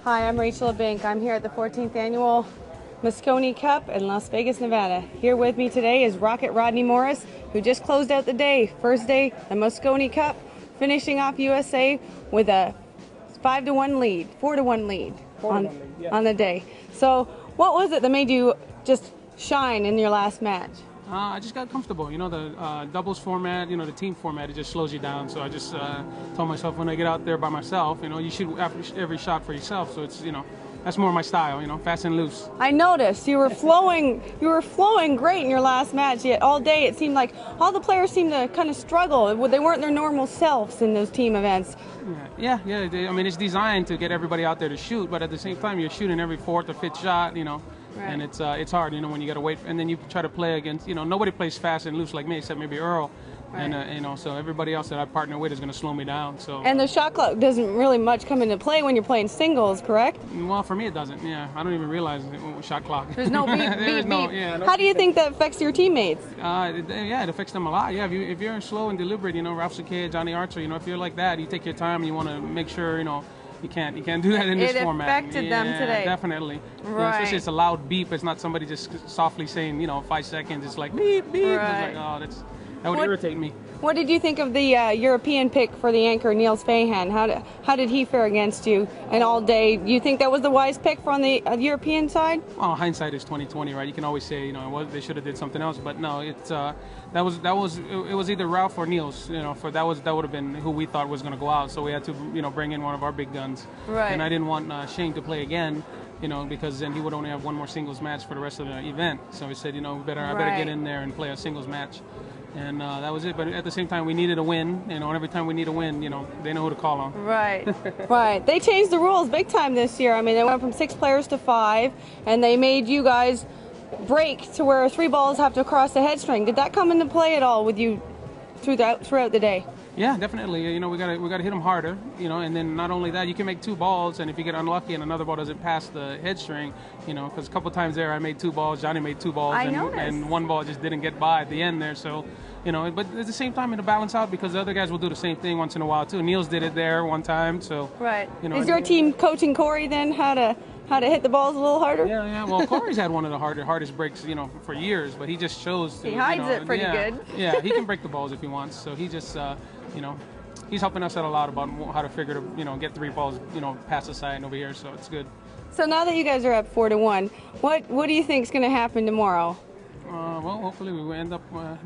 Hi, I'm Rachel Bank. I'm here at the 14th Annual Mosconi Cup in Las Vegas, Nevada. Here with me today is Rocket Rodney Morris, who just closed out the day. First day, the Mosconi Cup, finishing off USA with a 5-1 lead, 4-1 lead on the day. So what was it that made you just shine in your last match? I just got comfortable. You know, the doubles format, you know, the team format, it just slows you down. So I just told myself when I get out there by myself, you know, you shoot every shot for yourself. So it's, you know, that's more my style, you know, fast and loose. I noticed you were flowing great in your last match. Yet all day it seemed like all the players seemed to kind of struggle. They weren't their normal selves in those team events. Yeah. I mean, it's designed to get everybody out there to shoot, but at the same time, you're shooting every fourth or fifth shot, you know. Right. And it's hard, you know, when you got to wait, and then you try to play against, you know, nobody plays fast and loose like me except maybe Earl, right. And you know, so everybody else that I partner with is going to slow me down. So. And the shot clock doesn't really much come into play when you're playing singles, correct? Well, for me it doesn't. Yeah, I don't even realize shot clock. There's no beep, beep. No How do you think that affects your teammates? Yeah, it affects them a lot. Yeah, if you're slow and deliberate, you know, Ralph Sakay, Johnny Archer, you know, if you're like that, you take your time and you want to make sure, you know. You can't do that in this format. It affected them today. Definitely. Right. You know, especially it's a loud beep. It's not somebody just softly saying, you know, 5 seconds. It's like beep, beep. Right. It's like, oh, that would irritate me. What did you think of the European pick for the anchor, Niels Fahan? How did he fare against you and all day? Do you think that was the wise pick on the European side? Well, hindsight is 20/20, right? You can always say, you know, they should have did something else, but no, it was either Ralph or Niels. You know, that would have been who we thought was going to go out. So we had to, you know, bring in one of our big guns. Right. And I didn't want Shane to play again. You know, because then he would only have one more singles match for the rest of the event. So we said, you know, I better get in there and play a singles match. And that was it. But at the same time, we needed a win. You know, and every time we need a win, you know, they know who to call on. Right, right. They changed the rules big time this year. I mean, they went from 6 players to 5, and they made you guys break to where 3 balls have to cross the head string. Did that come into play at all with you throughout the day? Yeah, definitely. You know, we gotta hit them harder. You know, and then not only that, you can make 2 balls, and if you get unlucky and another ball doesn't pass the head string, you know, because a couple times there I made 2 balls, Johnny made 2 balls, and 1 ball just didn't get by at the end there. So, you know, but at the same time it'll balance out because the other guys will do the same thing once in a while too. Niels did it there one time, so. Right. You know, is your team coaching Corey then how to hit the balls a little harder? Yeah. Well, Corey's had one of the hardest breaks, you know, for years, but he just chose to. He hides it pretty good. Yeah, he can break the balls if he wants. So he just, you know, he's helping us out a lot about how to figure to, you know, get 3 balls, you know, past the side and over here. So it's good. So now that you guys are up 4-1, what do you think is going to happen tomorrow? Well, hopefully we will end up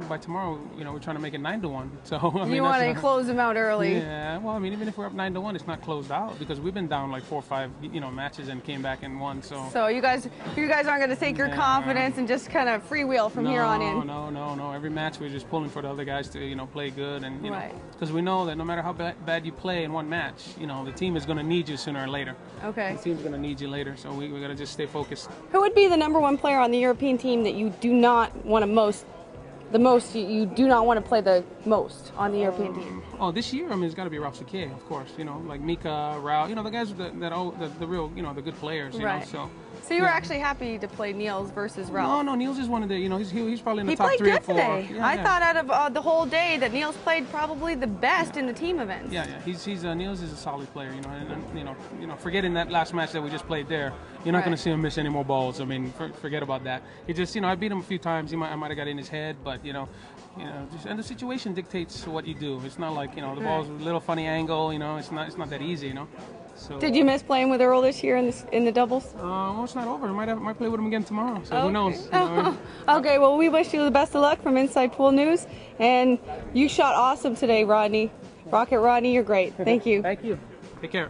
by tomorrow. You know, we're trying to make it 9-1. So I mean, you want to close them out early. Yeah. Well, I mean, even if we're up 9-1, it's not closed out because we've been down like 4 or 5, you know, matches and came back and won. So you guys aren't going to take your confidence and just kind of freewheel from here on in. No. Every match we're just pulling for the other guys to, you know, play good and you know, right. Because we know that no matter how bad you play in one match, you know, the team is going to need you sooner or later. Okay. The team's going to need you later, so we got to just stay focused. Who would be the #1 player on the European team that you do not want to you do not want to play the most on the European team? Oh, this year, I mean, it's got to be Ralph Sakay, of course. You know, like Mika, Rao, you know, the guys the real, you know, the good players. You right. know, so you were actually happy to play Niels versus Ralph? No, Niels is one of the, you know, he's probably in the top 3 or 4. He played good today. I thought out of the whole day that Niels played probably the best in the team events. Yeah. He's Niels is a solid player, you know, and you know, forgetting that last match that we just played there, you're not going to see him miss any more balls. I mean, forget about that. He just, you know, I beat him a few times. I might have got in his head, but you know, and the situation dictates what you do. It's not like, you know, the ball's a little funny angle. You know, it's not that easy. You know. So, did you miss playing with Earl this year in the doubles? Well, it's not over. I might play with him again tomorrow. So who knows? You know? Okay. Well, we wish you the best of luck from Inside Pool News, and you shot awesome today, Rodney. Rocket Rodney, you're great. Thank you. Thank you. Take care.